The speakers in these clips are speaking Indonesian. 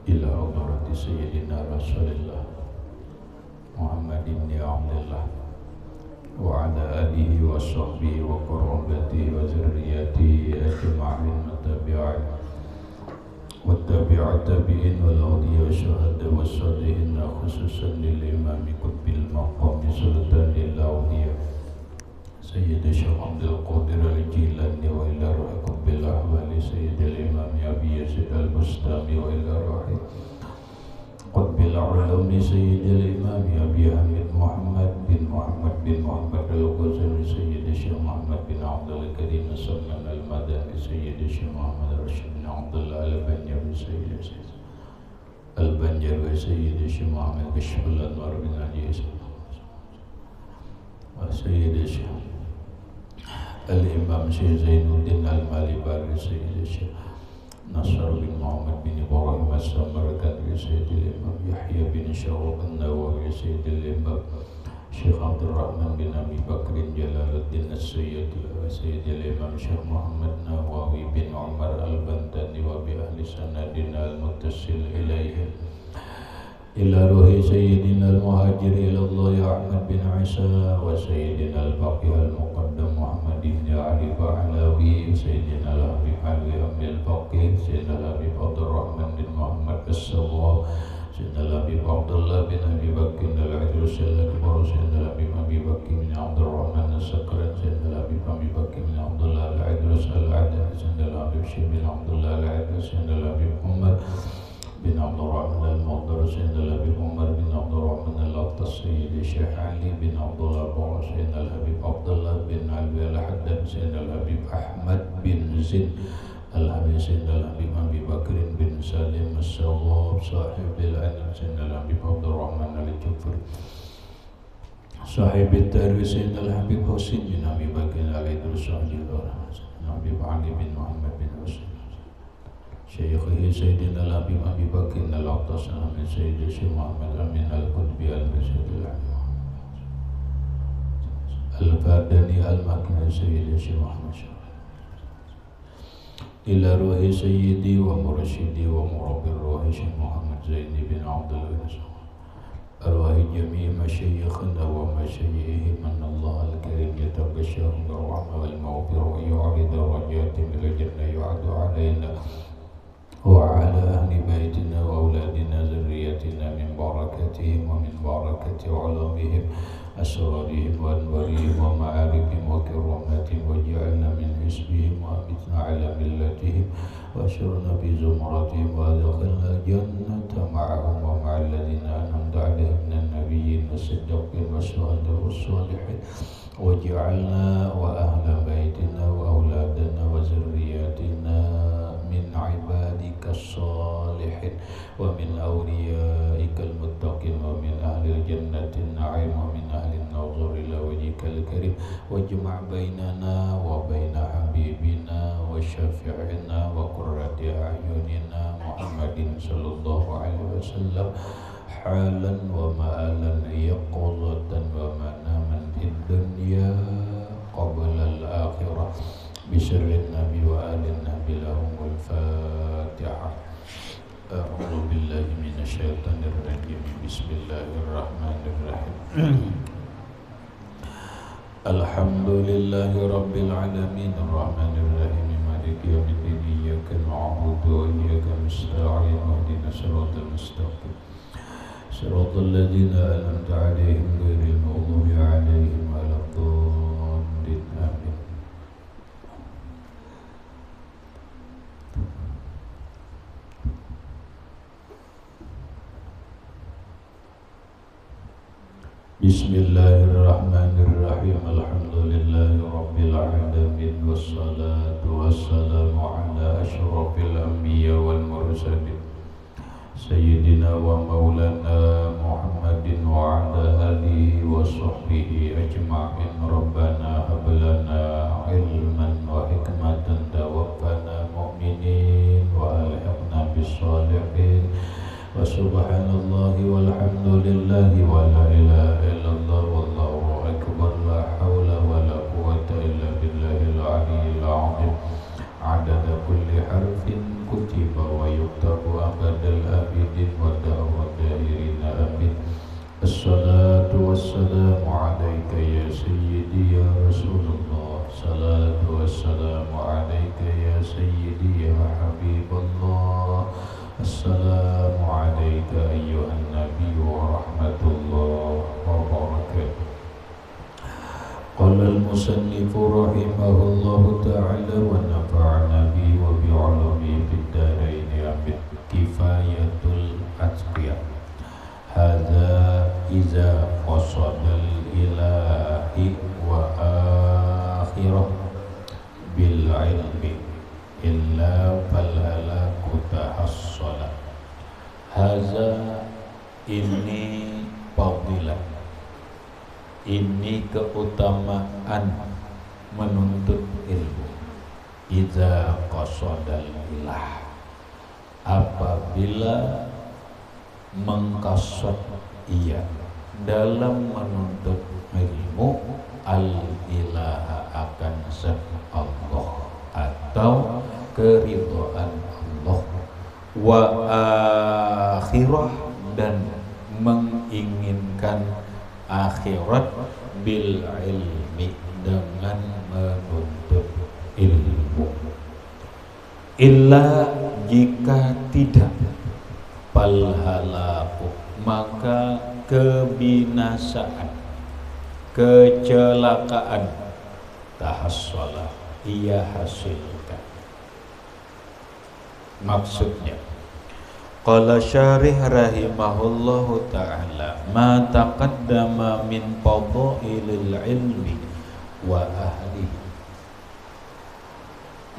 إلى حضرة سيدنا رسول الله محمد بن عبد الله وعلى آله وصحبه وقرابته وذريته أجمعين والتابعين والأولياء والشهداء والصالحين خصوصا للإمام قطب المقام سلطان الأولياء سيد الشيخ عبد القادر الجيلاني وإلى روح قطب الأحوال سيد الإمام أبي يزيد البستامي وإلى روح قطب العلوم سيد الإمام أبي حميد محمد بن محمد الغزالي سيد الشيخ محمد بن عبد الكريم السلمان المدني سيد الشيخ محمد رشيد بن عبد الله البنجاوي سيد الشيخ محمد بشر الأنوار بن عزيز وسيد الشيخ الإمام شيخ زين الدين المالباري سيد الشيخ نصر بن محمد بن إبراهيم السمرقندي سيد الإمام يحيى بن شرف النووي سيد الإمام شيخ عبد الرحمن بن أبي بكر جلال الدين السيدي وسيد الإمام شيخ محمد نووي بن عمر البنداني وبأهل سندنا المتصل إليهم إلى روح سيدنا المهاجر إلى الله أحمد بن عيسى وسيدنا الباقي المقدم محمد بن علي بعلاوي سيدنا الحبيب علي أم الباقي سيدنا الحبيب عبد الرحمن بن محمد السواب سيدنا الحبيب عبد الله بن أبي بكر العجوز الأكبر سيدنا الحبيب أبي بكر بن عبد الرحمن السكران سيدنا الحبيب أبي بكر بن عبد الله العجوز العدل سيدنا الحبيب شيخ بن عبد الله العجوز سيدنا الحبيب عمر بن عبد الرحمن المقدر سيدنا الحبيب عمر بن عبد الرحمن الأقطى سيد الشيخ علي بن عبد الله البعوث سيدنا الحبيب عبد الله بن علوي الحداد سيدنا الحبيب أحمد بن زيد الحبيب سيدنا الحبيب أبي بكر بن سالم السواب صاحب العلم سيدنا الحبيب عبد الرحمن الجفري صاحب التاريخ سيدنا الحبيب حسين بن أبي بكر العيدروس سيدنا الحبيب علي بن محمد بن حسين شيخه سيدنا الحبيب أبي بكر الأقطس من سيد الشيخ محمد أمين القطبي المسجد الفادني المكي سيد الشيخ محمد إلى روح سيدي ومرشدي ومربي الروح شيخ محمد زيني بن عبد العزيز أرواح جميع مشايخنا ومشايخهم أن الله الكريم يتغشاهم بالرحمة والمغفرة ويعرض درجاتهم إلى الجنة يعد علينا وعلى أهل بيتنا وأولادنا ذريتنا من بركتهم ومن بركة علومهم أسرارهم وأنوارهم ومعارفهم وكراماتهم واجعلنا من حزبهم وأمتنا على ملتهم وأشرنا في زمرتهم وأدخلنا الجنة معهم ومع الذين أنعمت عليهم من النبيين والصديقين والشهداء والصالحين واجعلنا وأهل بيتنا وأولادنا وذرياتنا من عبادك الصالحين ومن أوليائك المتقين ومن أهل الجنة النعيم ومن أهل النظر إلى وجهك الكريم واجمع بيننا وبين حبيبنا وشفيعنا وقرة أعيننا محمد صلى الله عليه وسلم حالا ومآلا يقظة ومناما في الدنيا قبل الآخرة بسر النبي وآل النبي لهم الفاتحة. أعوذ بالله من الشيطان الرجيم بسم الله الرحمن الرحيم. الحمد لله رب العالمين الرحمن الرحيم مالك يوم الدين إياك نعبد وإياك نستعين اهدنا الصراط المستقيم صراط الذين أنعمت عليهم غير المغضوب عليهم ولا الضالين آمين. بسم الله الرحمن الرحيم الحمد لله رب العالمين والصلاة والسلام على أشرف الأنبياء والمرسلين سيدنا ومولانا محمد وعلى آله وصحبه أجمعين. ربنا هب لنا علما وحكمة توفنا مؤمنين وألحقنا بالصالحين وسبحان الله والحمد لله ولا إله إلا الله والله أكبر لا حول ولا قوة إلا بالله العلي العظيم عدد كل حرف كتب ويكتب أبد الآبد wassalamu alaika ya sayyidi ya Rasulullah. Salatu wassalamu alaika ya sayyidi ya Habiballah. Assalamu alaika ayyuhan nabi wa rahmatullah wa barakatuh. Qala al-musannifu rahimahullahu ta'ala wa nafa'ana bi wa bi'ulumi fid darain amin. Kifayatul atqiyah. Hadza iza qasadal ilahi wa akhirah bil ilmi illa fal halaku tahassala. Hadza ini fadilah, ini keutamaan menuntut ilmu. Iza qasadal ilah, apabila mengkasat ia dalam menuntut ilmu al-ilaha akan zat Allah atau keridhaan Allah, wa akhirah dan menginginkan akhirat bil ilmi dengan menuntut ilmu. Illa jika tidak, fal halaku maka kebinasaan, kecelakaan, tahassala ia hasilkan. Maksudnya, qala syarih rahimahullahu ta'ala, ma taqaddama min fadailil ilmi wa ahlihi.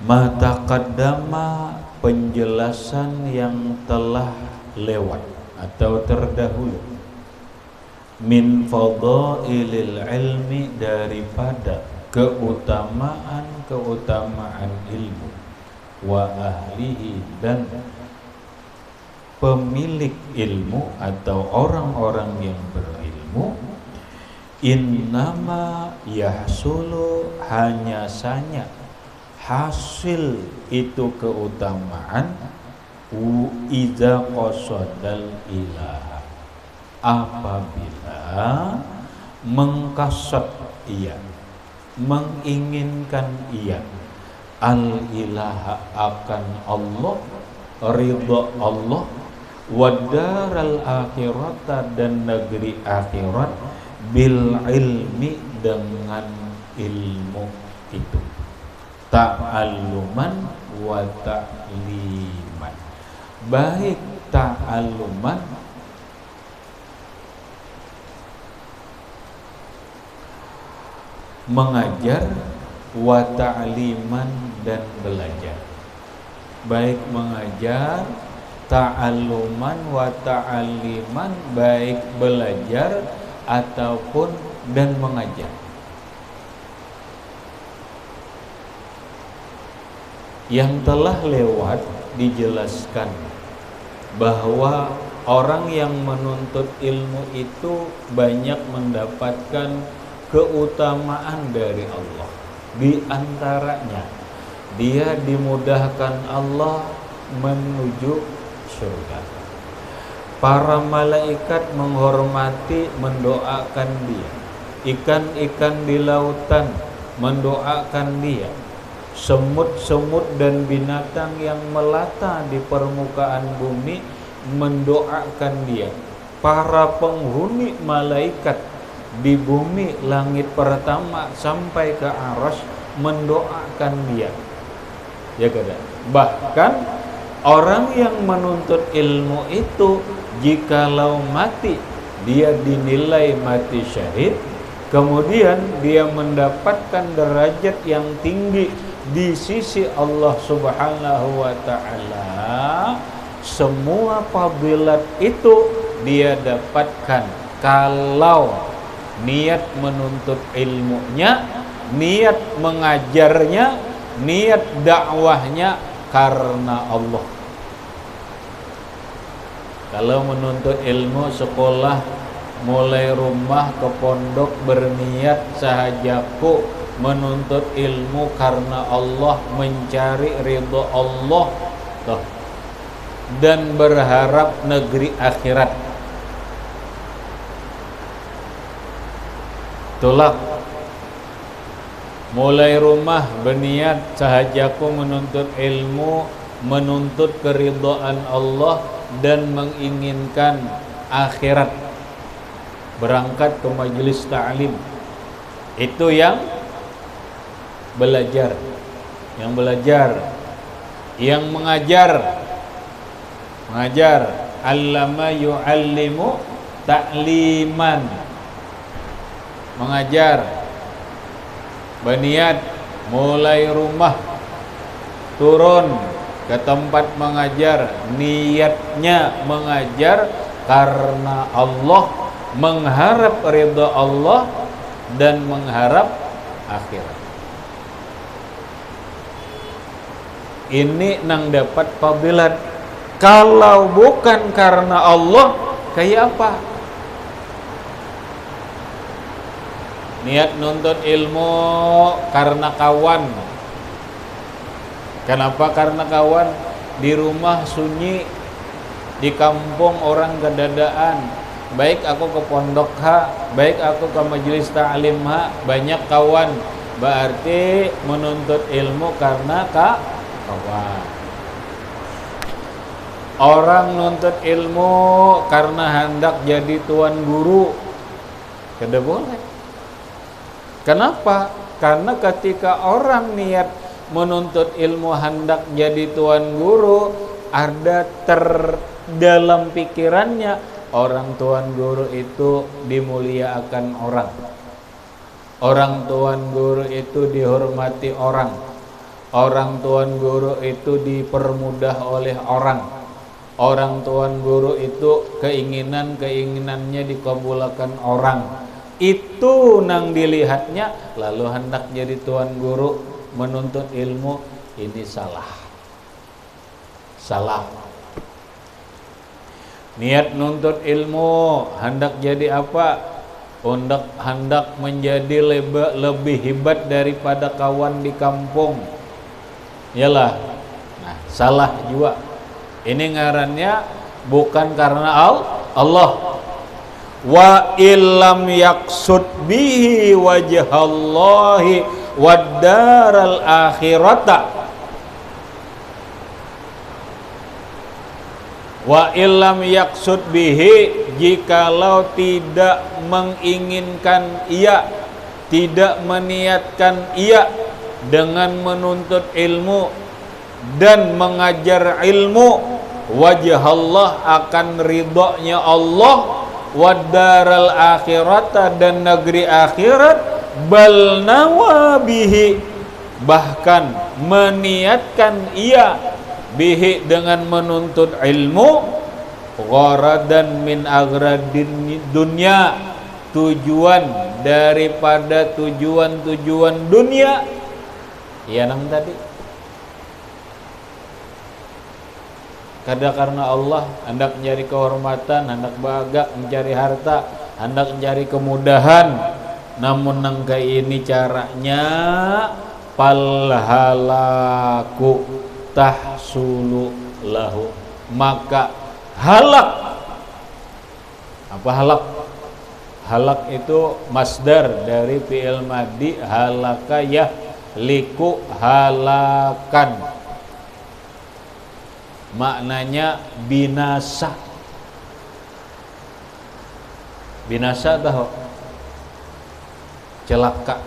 Ma taqaddama, penjelasan yang telah lewat atau terdahulu, min fadailil ilmi, daripada keutamaan ilmu, wa ahlihi, dan pemilik ilmu atau orang-orang yang berilmu. Innama yahsulu, hanya saja hasil itu keutamaan, iza qasadal ilaha, apabila mengkasat ia, menginginkan ia, al ilaha akan Allah, ridha Allah, wadaral akhirata, dan negeri akhirat, bil ilmi, dengan ilmu itu, ta'alluman wa ta'liman, baik ta'alluman mengajar, wa ta'liman dan belajar, baik mengajar, ta'alluman wa ta'liman, baik belajar ataupun dan mengajar. Yang telah lewat dijelaskan bahwa orang yang menuntut ilmu itu banyak mendapatkan keutamaan dari Allah. Di antaranya, dia dimudahkan Allah menuju surga. Para malaikat menghormati, mendoakan dia. Ikan-ikan di lautan mendoakan dia. Semut-semut dan binatang yang melata di permukaan bumi mendoakan dia. Para penghuni malaikat di bumi langit pertama sampai ke arsy mendoakan dia. Ya kada? Bahkan orang yang menuntut ilmu itu, jikalau mati, dia dinilai mati syahid, kemudian dia mendapatkan derajat yang tinggi di sisi Allah Subhanahu wa ta'ala. Semua fadilat itu dia dapatkan kalau niat menuntut ilmunya, niat mengajarnya, niat dakwahnya karena Allah. Kalau menuntut ilmu, sekolah, mulai rumah ke pondok, berniat sahajaku menuntut ilmu karena Allah, mencari ridha Allah dan berharap negeri akhirat. Tolak. Mulai rumah berniat sahajaku menuntut ilmu, menuntut keridhaan Allah dan menginginkan akhirat. Berangkat ke majelis ta'lim. Itu yang belajar. Yang belajar, yang mengajar. Mengajar, allama yu'allimu ta'liman. Mengajar. Berniat mulai rumah turun ke tempat mengajar, niatnya mengajar karena Allah, mengharap ridha Allah dan mengharap akhirat. Ini nang dapat fadilat. Kalau bukan karena Allah, kayak apa? Niat nuntut ilmu karena kawan. Kenapa karena kawan? Di rumah sunyi, di kampung orang kedadaan. Baik aku ke pondok ha, baik aku ke majelis ta'lim ha, banyak kawan. Berarti menuntut ilmu karena kawan. Orang nuntut ilmu karena hendak jadi tuan guru, kada boleh. Kenapa? Karena ketika orang niat menuntut ilmu hendak jadi tuan guru, ada dalam pikirannya orang tuan guru itu dimuliakan orang. Orang tuan guru itu dihormati orang. Orang tuan guru itu dipermudah oleh orang. Orang tuan guru itu keinginannya dikabulkan orang. Itu nang dilihatnya, lalu hendak jadi tuan guru menuntut ilmu, ini salah. Niat nuntut ilmu hendak jadi apa? Hendak menjadi lebih hebat daripada kawan di kampung. Yalah. Nah, salah juga. Ini ngarannya bukan karena Allah. Wa illam yaqsud bihi wajhallahi wad daral akhirata. Wa illam yaqsud bihi, jikalau tidak menginginkan ia, tidak meniatkan ia dengan menuntut ilmu dan mengajar ilmu, wajhallah akan ridhonya Allah, wadaral akhirata dan negeri akhirat, bal nawabihi, bahkan meniatkan ia bihi dengan menuntut ilmu, gharadan min agradin dunya, tujuan daripada tujuan dunia. Ya nang tadi kada karena Allah, hendak mencari kehormatan, hendak bahagia, mencari harta, hendak mencari kemudahan. Namun nang kayak ini caranya, palhalaku tahsulu lahu, maka halak. Apa halak? Halak itu masdar dari fi'il madhi halaka yahliku, halakan. Maknanya binasa. Binasa tahu? Celaka.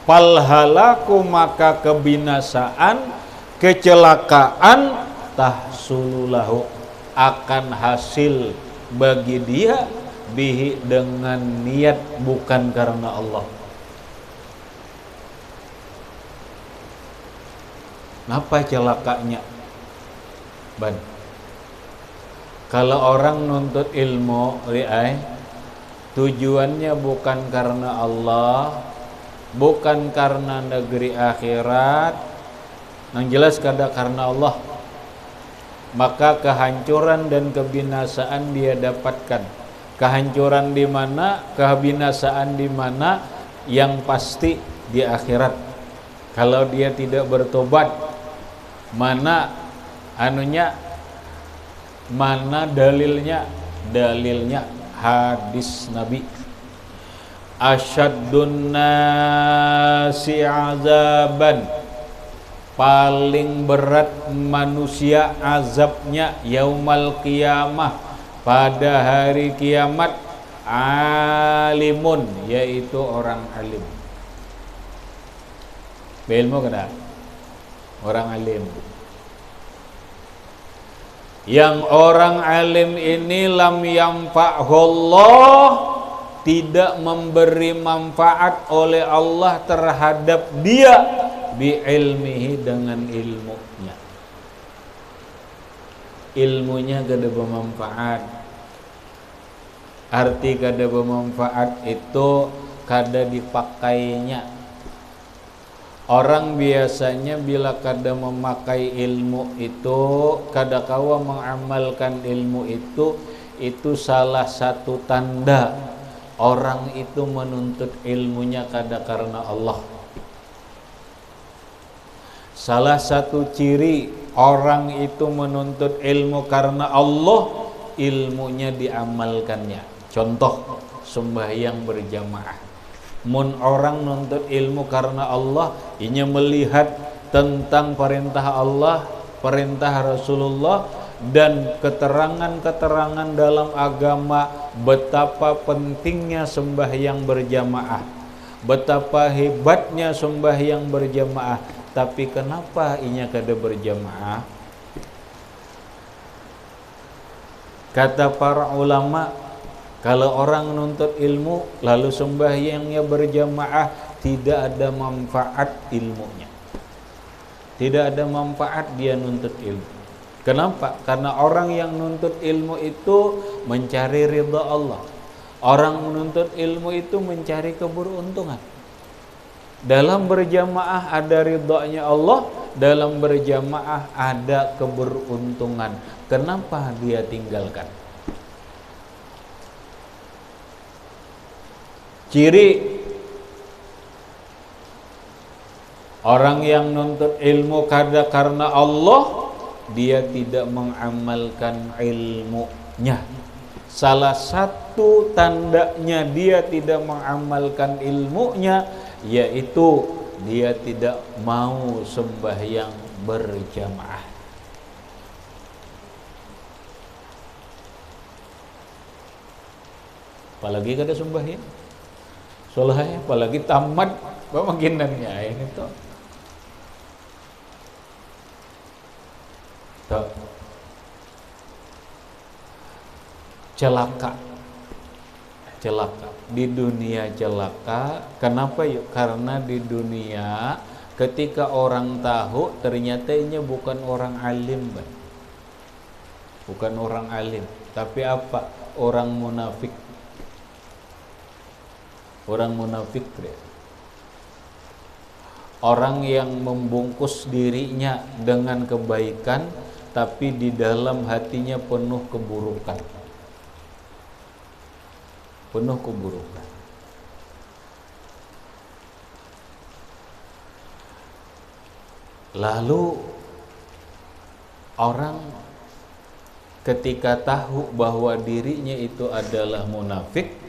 Palhalaku, maka kebinasaan, kecelakaan, tahsululahu, akan hasil bagi dia bihi dengan niat bukan karena Allah. Ngapa celakanya? Ban. Kalau orang nuntut ilmu, tujuannya bukan karena Allah, bukan karena negeri akhirat, yang jelas kada karena Allah, maka kehancuran dan kebinasaan dia dapatkan. Kehancuran di mana, kebinasaan di mana, yang pasti di akhirat. Kalau dia tidak bertobat, mana dalilnya? Dalilnya hadis Nabi, Asyaddun nasi azaban, paling berat manusia azabnya yaumal qiyamah, pada hari kiamat, alimun, yaitu orang alim. Beilmu kada? Orang alim. Yang orang alim ini lam yanfa'hullah, tidak memberi manfaat oleh Allah terhadap dia bi ilmihi, dengan ilmunya. Ilmunya kada bermanfaat. Arti kada bermanfaat itu kada dipakainya. Orang biasanya bila kada memakai ilmu itu, kada kawa mengamalkan ilmu itu salah satu tanda orang itu menuntut ilmunya kada karena Allah. Salah satu ciri orang itu menuntut ilmu karena Allah, ilmunya diamalkannya. Contoh, sembahyang berjamaah. Mun orang nuntut ilmu karena Allah, inya melihat tentang perintah Allah, perintah Rasulullah, dan keterangan-keterangan dalam agama, betapa pentingnya sembahyang berjamaah, betapa hebatnya sembahyang berjamaah. Tapi kenapa inya kada berjamaah? Kata para ulama, kalau orang nuntut ilmu lalu sembahyangnya berjamaah, tidak ada manfaat ilmunya. Tidak ada manfaat dia nuntut ilmu. Kenapa? Karena orang yang nuntut ilmu itu mencari ridha Allah. Orang menuntut ilmu itu mencari keberuntungan. Dalam berjamaah ada ridhanya Allah, dalam berjamaah ada keberuntungan. Kenapa dia tinggalkan? Ciri orang yang nuntut ilmu karena Allah, dia tidak mengamalkan ilmunya. Salah satu tandanya dia tidak mengamalkan ilmunya, yaitu dia tidak mau sembahyang berjamaah. Apalagi kada sembahyang, soleh, apalagi tamat pemakinannya ini tuh. Celaka di dunia, celaka. Kenapa yuk? Karena di dunia ketika orang tahu ternyata ini bukan orang alim, bukan orang alim, tapi apa? Orang munafik. Orang munafik, orang yang membungkus dirinya dengan kebaikan, tapi di dalam hatinya penuh keburukan. Penuh keburukan. Lalu orang ketika tahu bahwa dirinya itu adalah munafik,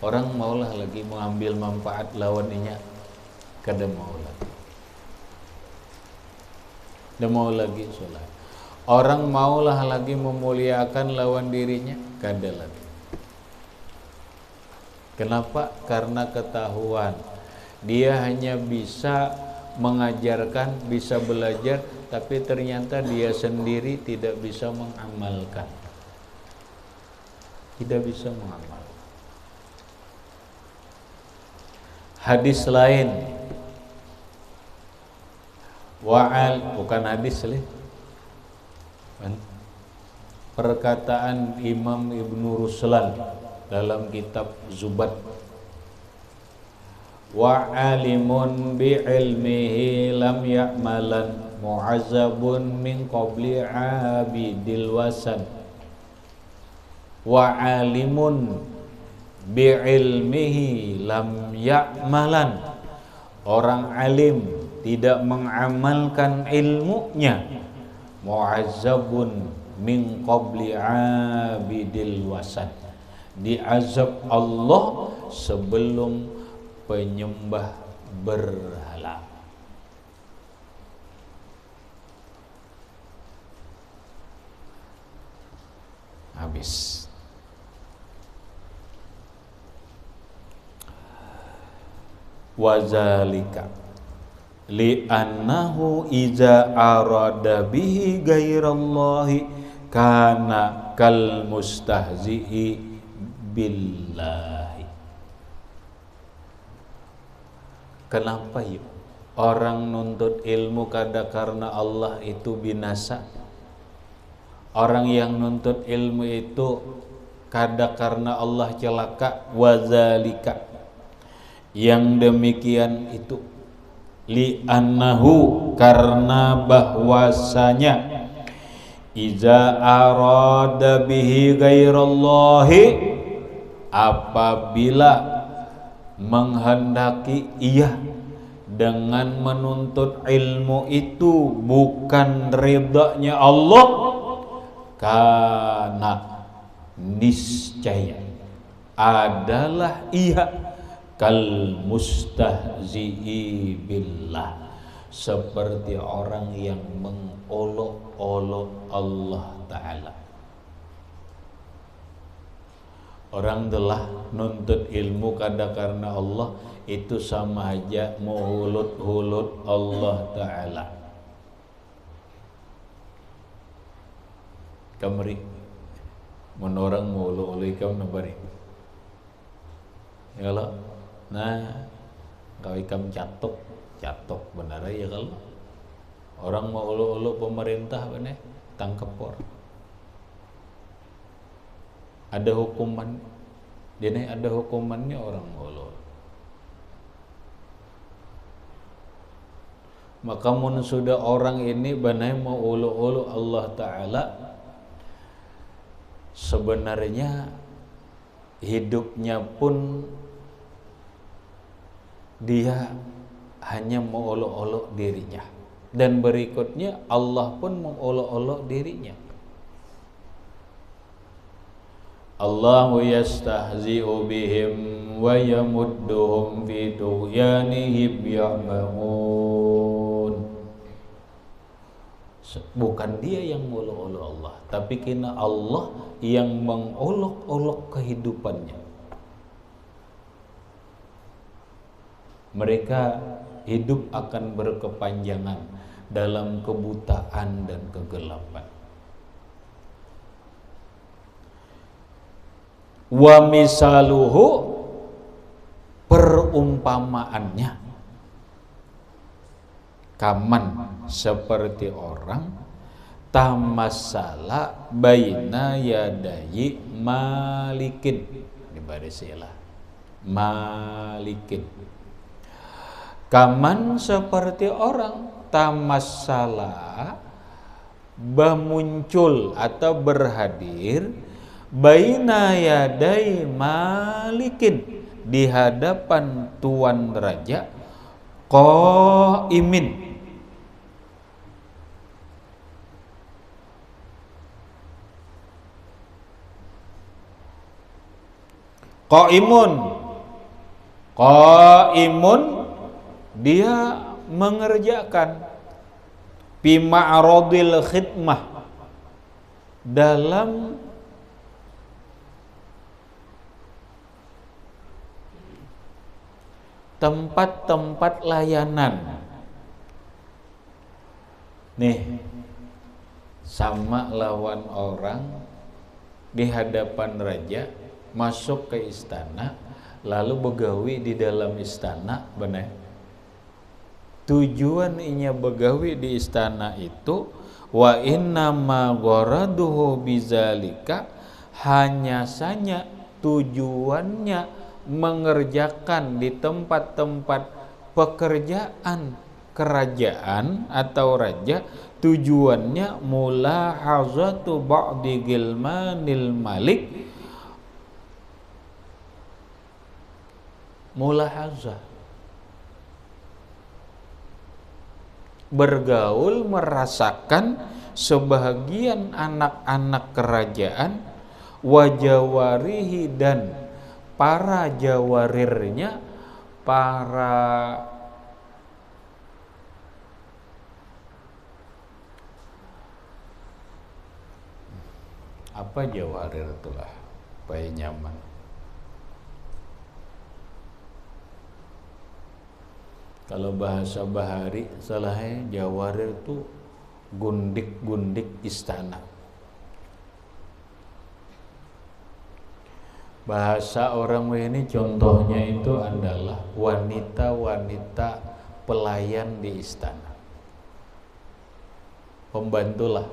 orang maulah lagi mengambil manfaat lawannya, kada mau lagi. Kada mau lagi sholat. Orang maulah lagi memuliakan lawan dirinya, kada lagi. Kenapa? Karena ketahuan dia hanya bisa mengajarkan, bisa belajar, tapi ternyata dia sendiri tidak bisa mengamalkan. Tidak bisa mengamalkan. Hadis lain, bukan hadis leh, perkataan Imam Ibnu Ruslan dalam kitab Zubat. Wa alimun bi ilmihi lam ya'malan mu'azzabun min qabli abidil wasan. Wa alimun bi ilmihi lam ya'malan, orang alim tidak mengamalkan ilmunya, mu'azzabun min qabli abidil wasan, diazab Allah sebelum penyembah berhala. Habis. Wazalika li'annahu iza arada bihi ghairallahi kana kal mustahzi'i billahi. Kenapa yuk orang nuntut ilmu karena Allah itu binasa? Orang yang nuntut ilmu itu karena Allah celaka. Wazalika, yang demikian itu, li'annahu, karena bahwasanya, iza arada bihi ghairallahi, apabila menghendaki ia dengan menuntut ilmu itu bukan ridhanya Allah, kana, niscaya adalah ia kal mustahzi'i billah, seperti orang yang mengolok-olok Allah Ta'ala. Orang telah nuntut ilmu karena Allah itu sama aja muhulut-hulut Allah Ta'ala. Kamri menorang muhulut-hulut ikam nabari ya kalau nah kau ikam catok benar ya kalau orang mau ulu-ulu pemerintah bener tangkap por, ada hukuman dia ada hukumannya orang ulu. Maka mun sudah orang ini benar mau ulu-ulu Allah Ta'ala, sebenarnya hidupnya pun dia hanya mengolok-olok dirinya, dan berikutnya Allah pun mengolok-olok dirinya. Allahu yastahzi'u bihim wa yamudduhum fi tughyanihim ya'maun. Bukan dia yang mengolok-olok Allah, tapi kena Allah yang mengolok-olok kehidupannya. Mereka hidup akan berkepanjangan dalam kebutaan dan kegelapan. Wa misaluhu, perumpamaannya, kaman, seperti orang tamassala baina yadayi malikin, di barisilah malikin. Kaman seperti orang tamassala, bermuncul atau berhadir, baina yadai malikin, di hadapan tuan raja, qaimin, qaimun, dia mengerjakan fi ma'radil khidmah, dalam tempat-tempat layanan. Nih, sama lawan orang di hadapan raja, masuk ke istana, lalu begawi di dalam istana, benar. Tujuan inya begawi di istana itu, wa inna ma gharaduhu bizalika, hanya saja tujuannya mengerjakan di tempat-tempat pekerjaan kerajaan atau raja, tujuannya mulahazatu ba'di gilmanil malik, mulahazah, bergaul, merasakan sebahagian anak-anak kerajaan, wa jawarihi, dan para jawarirnya, para apa jawarir itulah supaya nyaman. Kalau bahasa bahari salahnya jawarir itu gundik-gundik istana. Bahasa orang ini contohnya itu adalah wanita-wanita pelayan di istana. Pembantulah.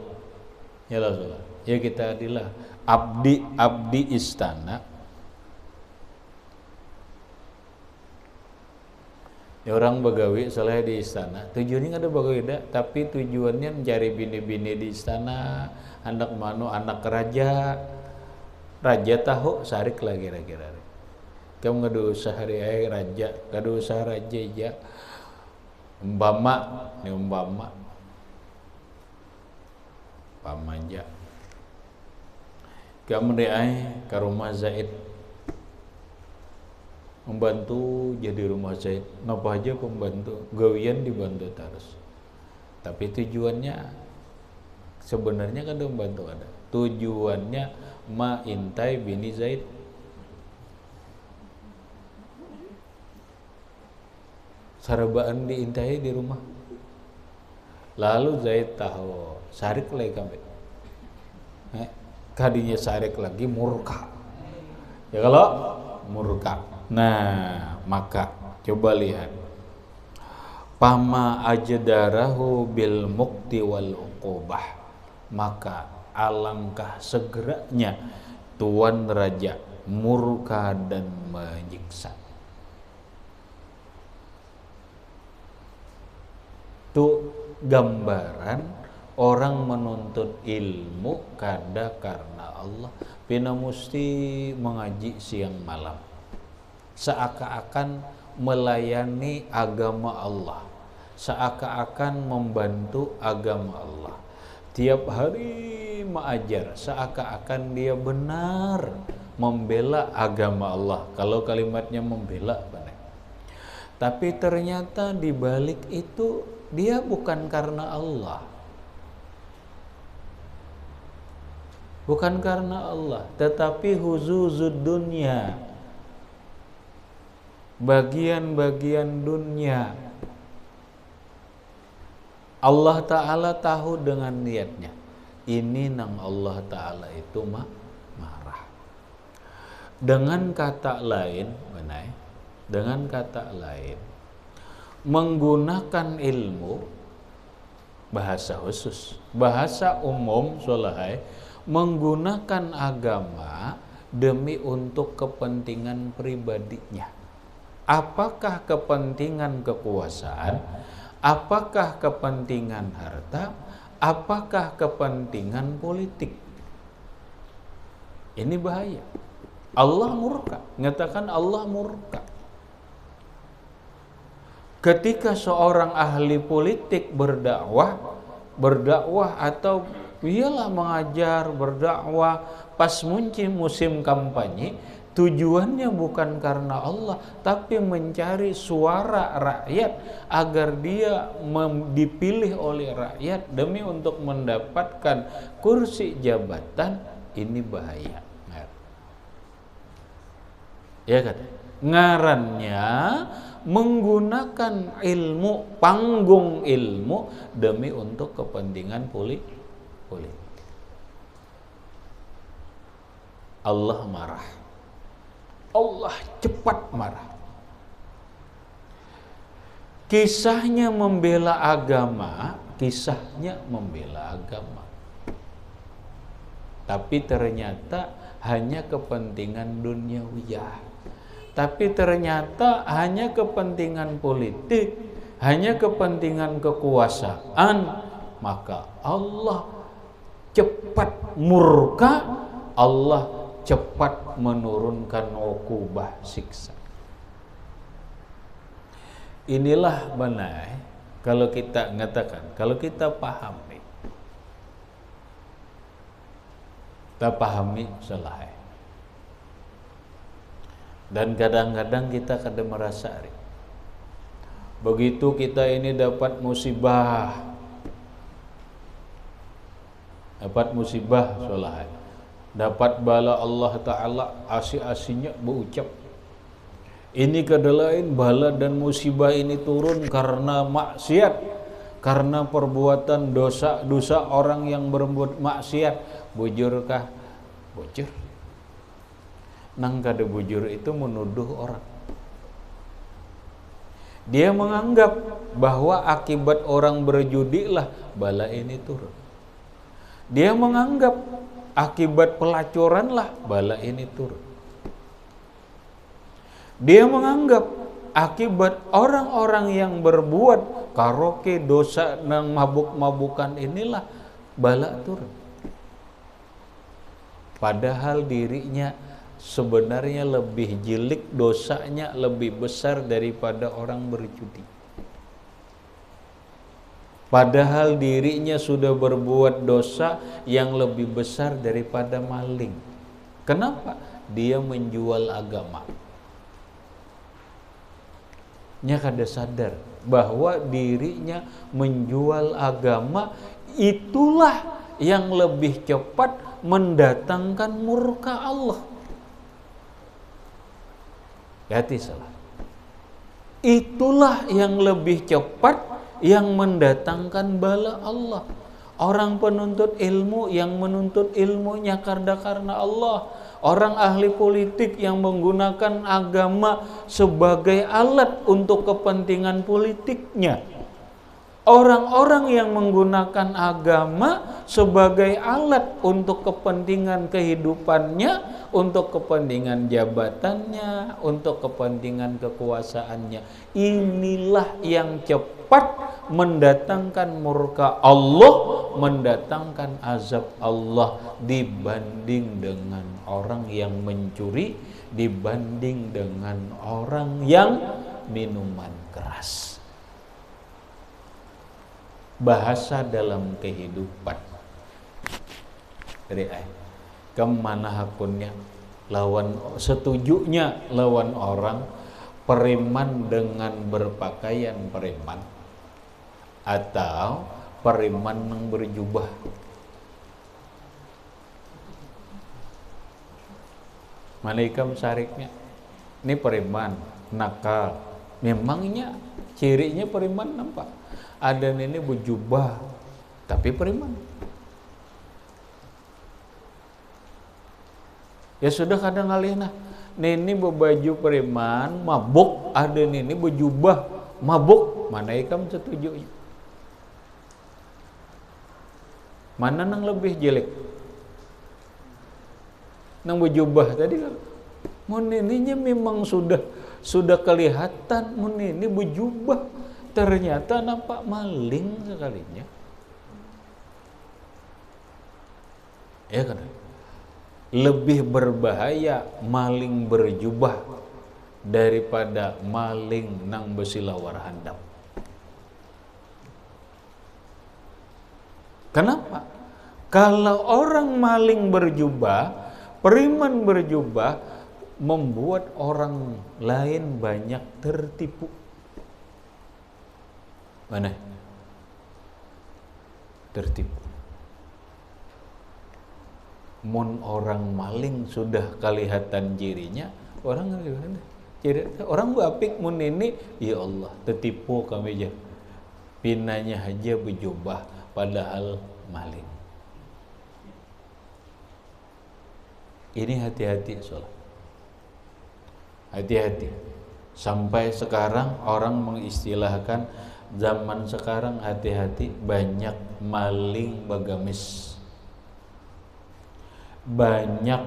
Ya lah, ya kita adilah abdi istana. Ya orang begawi soalnya di istana. Tujuannya ada begawi dah, tapi tujuannya mencari bini-bini di istana, anak manu, anak raja. Raja tahu sarik lagi kira-kira. Kamu ngadu sehari raja, ngadu usah raja ya. Umpama, ni umpama. Pamanja. Kamu deai ke rumah Zaid. Membantu jadi rumah Zaid. Ngapa aja pembantu? Gawian dibantu terus. Tapi tujuannya sebenarnya kan membantu ada. Tujuannya ma intai bini Zaid. Sarabaan diintai di rumah. Lalu Zaid tahu sarik lagi kami. Kadinya sarik lagi murka. Ya kalau murka. Nah, maka coba lihat. Pama ajdarahu bil mukti wal uqubah. Maka alangkah segeranya Tuan Raja murka dan menyiksa. Itu gambaran orang menuntut ilmu kada karena Allah pina musti mengaji siang malam, seakan-akan melayani agama Allah, seakan-akan membantu agama Allah. Tiap hari mengajar seakan-akan dia benar membela agama Allah. Kalau kalimatnya membela benar. Tapi ternyata di balik itu dia bukan karena Allah. Bukan karena Allah, tetapi huzuzud dunya. Bagian-bagian dunia. Allah Ta'ala tahu dengan niatnya. Ini nang Allah Ta'ala itu marah. Dengan kata lain, benar? Dengan kata lain, menggunakan ilmu, bahasa khusus, bahasa umum, solahai, menggunakan agama demi untuk kepentingan pribadinya. Apakah kepentingan kekuasaan? Apakah kepentingan harta? Apakah kepentingan politik? Ini bahaya. Allah murka. Nyatakan Allah murka. Ketika seorang ahli politik berdakwah atau iyalah mengajar, berdakwah, pas musim kampanye, tujuannya bukan karena Allah, tapi mencari suara rakyat agar dia dipilih oleh rakyat demi untuk mendapatkan kursi jabatan, ini bahaya. Ya kan? Ngarannya menggunakan ilmu, panggung ilmu demi untuk kepentingan politik. Allah marah. Allah cepat marah. Kisahnya membela agama, tapi ternyata hanya kepentingan duniawiyah. Tapi ternyata hanya kepentingan politik, hanya kepentingan kekuasaan, maka Allah cepat murka, Allah cepat menurunkan ukubah siksa. Inilah benar kalau kita mengatakan, kalau kita pahami kita pahami salah. Dan kadang-kadang kita kadang merasa begitu kita ini dapat musibah salah, dapat bala Allah Ta'ala, asi-asinya berucap ini kedelain bala dan musibah ini turun karena maksiat, karena perbuatan dosa orang yang berbuat maksiat. Bujurkah? Bujur. Nang kada bujur itu menuduh orang. Dia menganggap bahwa akibat orang berjudi lah bala ini turun. Dia menganggap akibat pelacuran lah bala ini turun. Dia menganggap akibat orang-orang yang berbuat karaoke, dosa dan mabuk-mabukan inilah bala turun. Padahal dirinya sebenarnya lebih jelek, dosanya lebih besar daripada orang berjudi. Padahal dirinya sudah berbuat dosa yang lebih besar daripada maling. Kenapa? Dia menjual agama. Nya kada sadar bahwa dirinya menjual agama itulah yang lebih cepat mendatangkan murka Allah. Hati salah. Itulah yang lebih cepat yang mendatangkan bala Allah. Orang penuntut ilmu yang menuntut ilmunya karena Allah. Orang ahli politik yang menggunakan agama sebagai alat untuk kepentingan politiknya. Orang-orang yang menggunakan agama sebagai alat untuk kepentingan kehidupannya, untuk kepentingan jabatannya, untuk kepentingan kekuasaannya. Inilah yang cepat mendatangkan murka Allah, mendatangkan azab Allah dibanding dengan orang yang mencuri, dibanding dengan orang yang minuman keras. Bahasa dalam kehidupan dari kemana hakunnya lawan setujunya lawan orang periman dengan berpakaian periman atau periman yang berjubah. Malaikam sariknya ini periman nakal, memangnya cirinya periman nampak. Ada ini berjubah tapi periman. Ya sudah kadang alihna nini berbaju periman mabuk, ada nini berjubah mabuk, mana ikam setuju? Mana nang lebih jelek? Nang berjubah tadi kan mun ininya memang sudah kelihatan mun ini berjubah, ternyata nampak maling sekalinya. Ya kan? Lebih berbahaya maling berjubah daripada maling nang besilawar handap. Kenapa? Kalau orang maling berjubah, periman berjubah, membuat orang lain banyak tertipu. Mana? Tertipu. Mun orang maling sudah kelihatan cirinya, orang apik mun ini, ya Allah, tertipu kami aja. Pinanya aja berjubah padahal maling. Ini hati-hati soalnya. Hati-hati. Sampai sekarang orang mengistilahkan zaman sekarang hati-hati, banyak maling bagamis. Banyak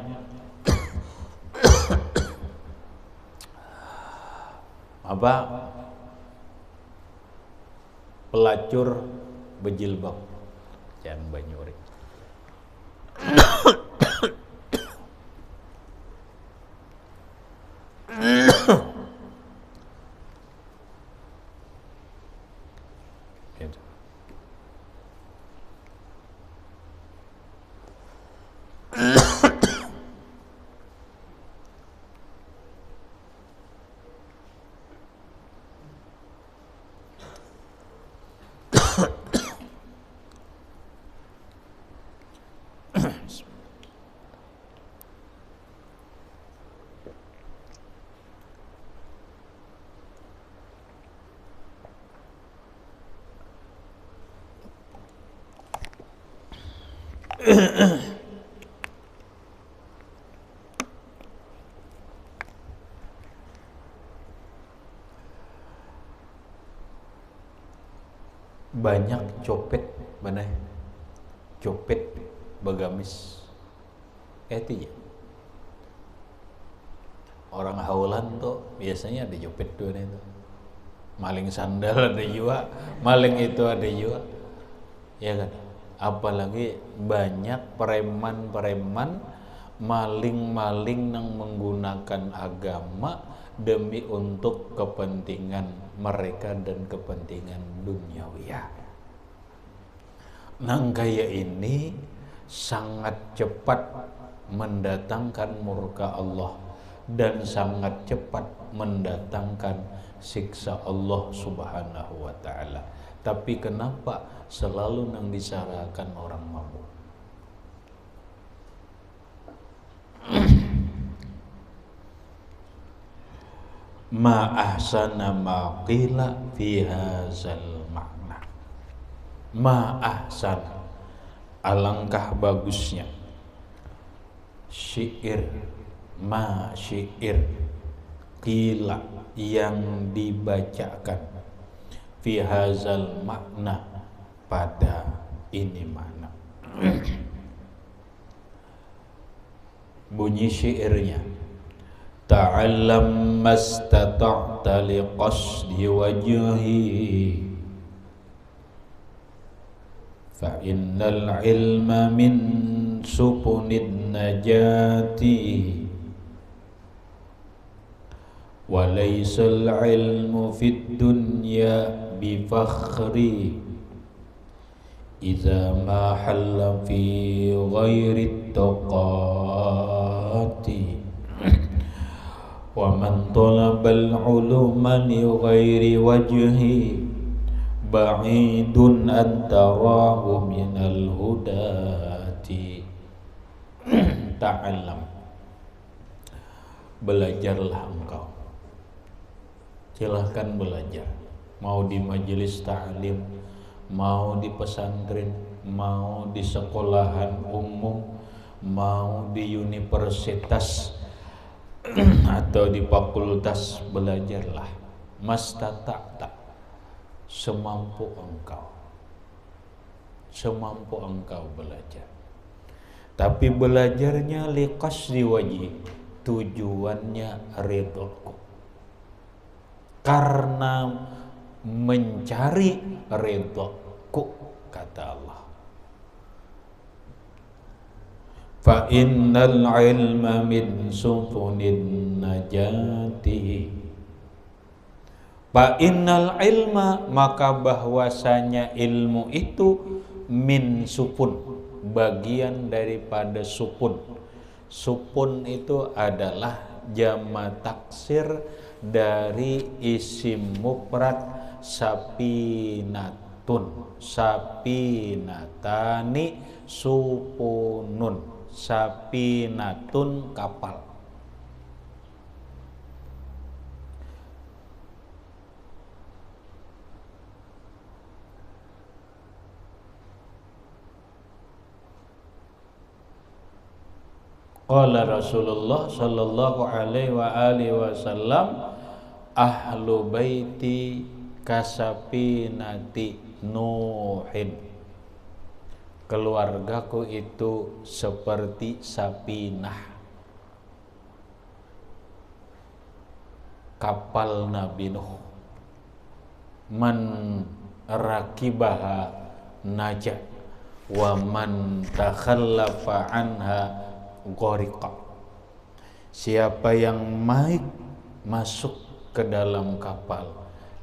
pelacur berjilbab, jangan banyuri. Banyak copet mana copet bagamis itu ya orang haulan tuh biasanya ada copet tuh itu maling sandal ada juga maling itu ada juga ya kan apalagi banyak preman-preman maling-maling yang menggunakan agama demi untuk kepentingan mereka dan kepentingan duniawiya. Nang gaya ini sangat cepat mendatangkan murka Allah dan sangat cepat mendatangkan siksa Allah Subhanahu wa ta'ala. Tapi kenapa selalu nang disarakan orang mabuk? Ma ahsana ma qila fi hadzal makna. Ma ahsana, alangkah bagusnya syair syair qila yang dibacakan fi hadzal makna pada ini makna. Bunyi syairnya ta'allam mastata'ta liqasdi wajhi fa innal ilma min supunid najati wa laysal ilmu fid dunya bi fakhri idza ma halla fi ghairi taqati wa man talabal uluma li ghairi wajhi ba'idun an tarahu minal hudati. Ta'allam, belajarlah engkau, silahkan belajar, mau di majelis ta'lim, mau di pesantren, mau di sekolahan umum, mau di universitas atau di fakultas, belajarlah mastata'ta, semampu engkau belajar. Tapi belajarnya liqasdi wajhi, tujuannya ridhoku, karena mencari ridhoku, kata Allah. Fa innal ilma min sufunin najati. Fa innal ilma, maka bahwasanya ilmu itu min supun, bagian daripada supun. Supun itu adalah jamak taksir dari isim mufrad sapinatun, sapinatani supunun. Sapinatun kapal. Qala Rasulullah sallallahu alaihi wa alihi wasallam ahlu baiti kasapinati Nuhin, keluargaku itu seperti sapinah, kapal Nabi Nuh. Man rakibaha najah wa man takhallafa anha ghariqa. Siapa yang masuk ke dalam kapal,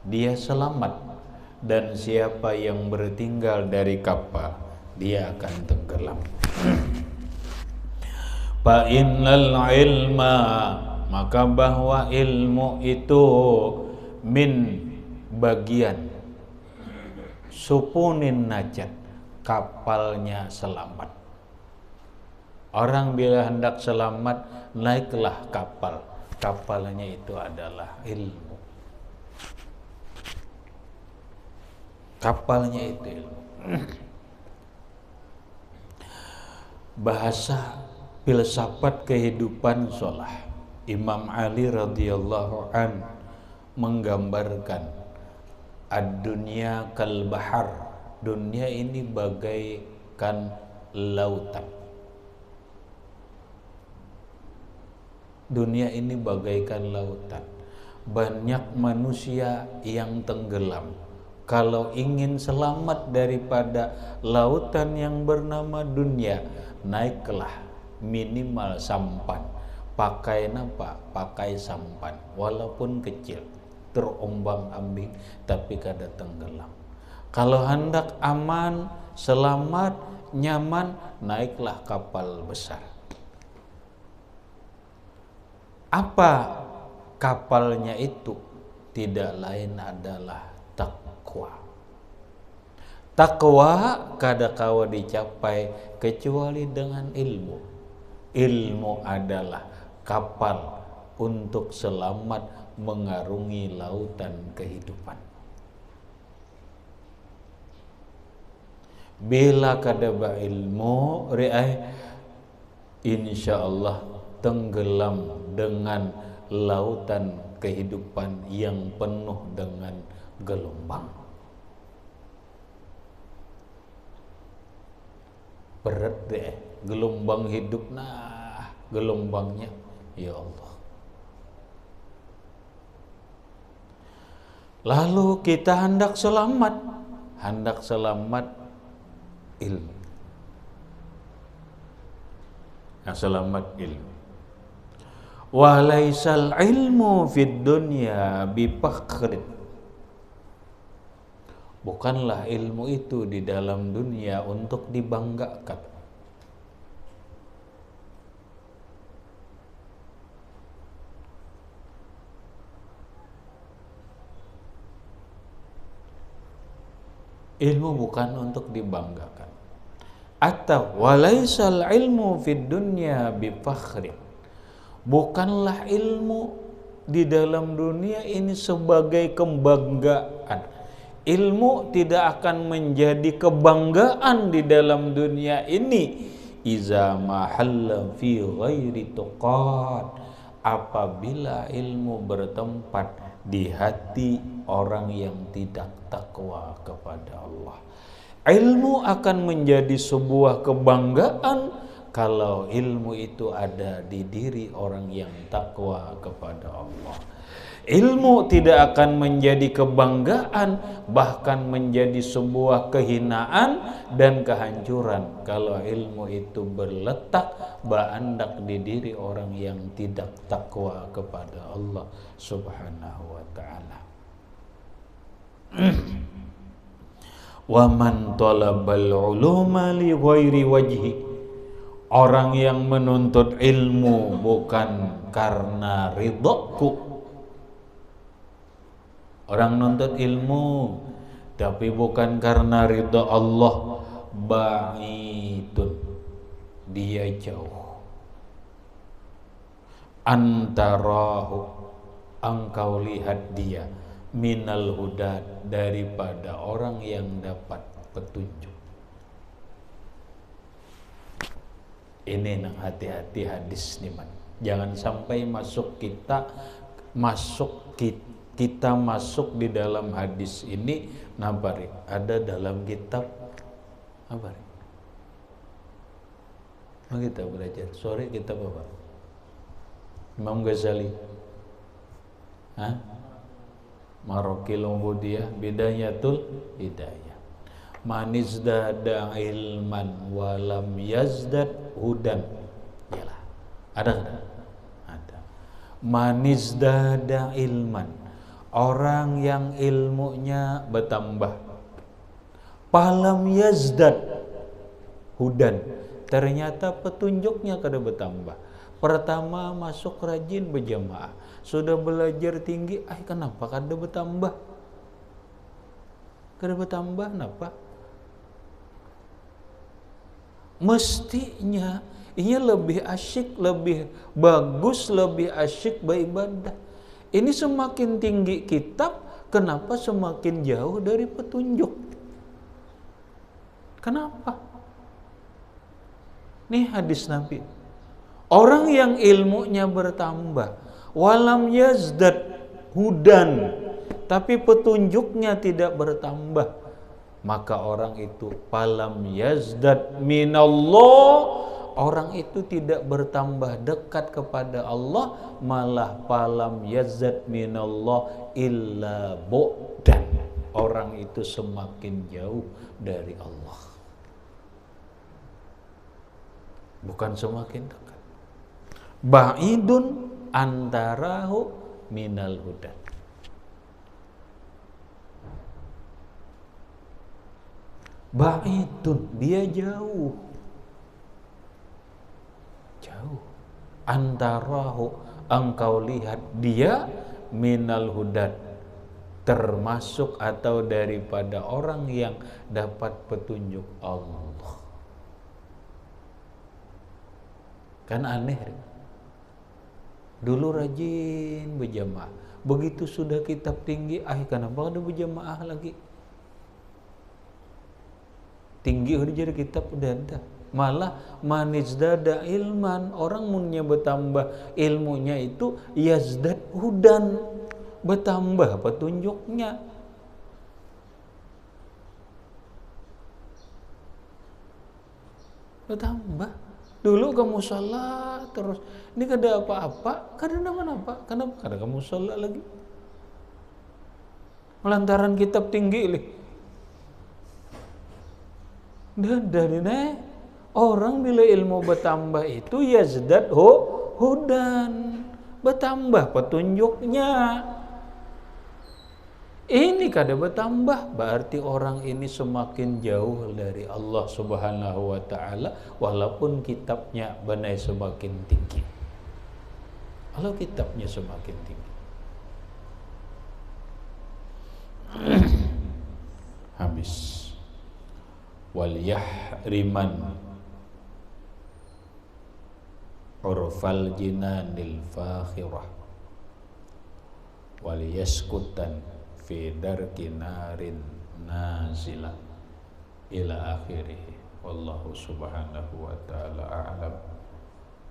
dia selamat, dan siapa yang bertinggal dari kapal, dia akan tenggelam. Fa innal ilma, maka bahwa ilmu itu min, bagian, supunin najat, kapalnya selamat. Orang bila hendak selamat, naiklah kapal. Kapalnya itu adalah ilmu. Kapalnya itu ilmu. bahasa filsafat kehidupan sholah. Imam Ali radhiyallahu an menggambarkan ad-dunya kal bahar, dunia ini bagaikan lautan. Dunia ini bagaikan lautan. Banyak manusia yang tenggelam. Kalau ingin selamat daripada lautan yang bernama dunia, naiklah minimal sampan. Pakai apa? Pakai sampan. Walaupun kecil, terombang-ambing, tapi kada tenggelam. Kalau hendak aman, selamat, nyaman, naiklah kapal besar. Apa kapalnya itu? Tidak lain adalah takwa. Takwa kada kawa dicapai kecuali dengan ilmu. Ilmu adalah kapal untuk selamat mengarungi lautan kehidupan. Bila kada ba ilmu, insyaallah tenggelam dengan lautan kehidupan yang penuh dengan gelombang. Berat deh gelombang hidup, nah gelombangnya ya Allah. Lalu kita hendak selamat ilmu. Nah, selamat ilmu. Wa laisal ilmu fid dunya bifakhrin. Bukanlah ilmu itu di dalam dunia untuk dibanggakan. Ilmu bukan untuk dibanggakan. Atau walaisal ilmu fid dunya bifakhrin. Bukanlah ilmu di dalam dunia ini sebagai kebanggaan. Ilmu tidak akan menjadi kebanggaan di dalam dunia ini iza mahalla fi ghairi tuqat, apabila ilmu bertempat di hati orang yang tidak takwa kepada Allah. Ilmu akan menjadi sebuah kebanggaan kalau ilmu itu ada di diri orang yang takwa kepada Allah. Ilmu tidak akan menjadi kebanggaan, bahkan menjadi sebuah kehinaan dan kehancuran kalau ilmu itu berletak berandak di diri orang yang tidak takwa kepada Allah Subhanahu wa ta'ala. Wa man talabal uluma li ghairi wajhi, orang yang menuntut ilmu bukan karena ridhoku. Orang nuntut ilmu tapi bukan karena ridha Allah, ba'idun, dia jauh. Antarahu, engkau lihat dia, minal huda, daripada orang yang dapat petunjuk. Ini nang hati-hati hadis nih man. Jangan sampai kita masuk di dalam hadis ini. Nabari ada dalam kitab apa? Kita belajar sore kitab apa? Imam Ghazali. Marokil Ubudiyah Bidayatul Hidayah. Man izdada ilman walam yazdad hudan. Yalah. Ada kan? Ada. Man izdada ilman, orang yang ilmunya bertambah, palam yazdad hudan, ternyata petunjuknya kada bertambah. Pertama masuk rajin berjamaah, sudah belajar tinggi, kenapa kada bertambah? Kada bertambah kenapa? Mestinya ini lebih asyik, lebih bagus, lebih asyik beribadah. Ini semakin tinggi kitab, kenapa semakin jauh dari petunjuk? Kenapa? Nih hadis Nabi. Orang yang ilmunya bertambah, walam yazdad hudan, tapi petunjuknya tidak bertambah, maka orang itu falam yazdad minallah, orang itu tidak bertambah dekat kepada Allah, malah falam yazdad minallah illa bu'dan, orang itu semakin jauh dari Allah, bukan semakin dekat. Ba'idun antarahu minal hudan. Ba'idun, dia jauh. Jauh. Antarahu, engkau lihat dia minal hudan, termasuk atau daripada orang yang dapat petunjuk Allah. Kan aneh. Dulu rajin berjamaah, begitu sudah kitab tinggi, kenapa ada berjamaah lagi? Tinggi udah jadi kitab udah ada. Malah manizdada ilman, orang munnya bertambah ilmunya itu yazdad hudan, bertambah petunjuknya. Bertambah. Dulu kamu sholat terus, ini kada apa-apa, kada apa-apa, kenapa kada kamu sholat lagi? Melantaran kitab tinggi lih. Dari orang bila ilmu bertambah itu yazdad hudan, bertambah petunjuknya. Ini kada bertambah, berarti orang ini semakin jauh dari Allah Subhanahu wa ta'ala, walaupun kitabnya benai semakin tinggi. Kalau kitabnya semakin tinggi. Habis. Wal yahriman urfal jinanil fakhirah wal yaskutan fi darki narin nazila ila akhirih. Wallahu subhanahu wa ta'ala a'lam.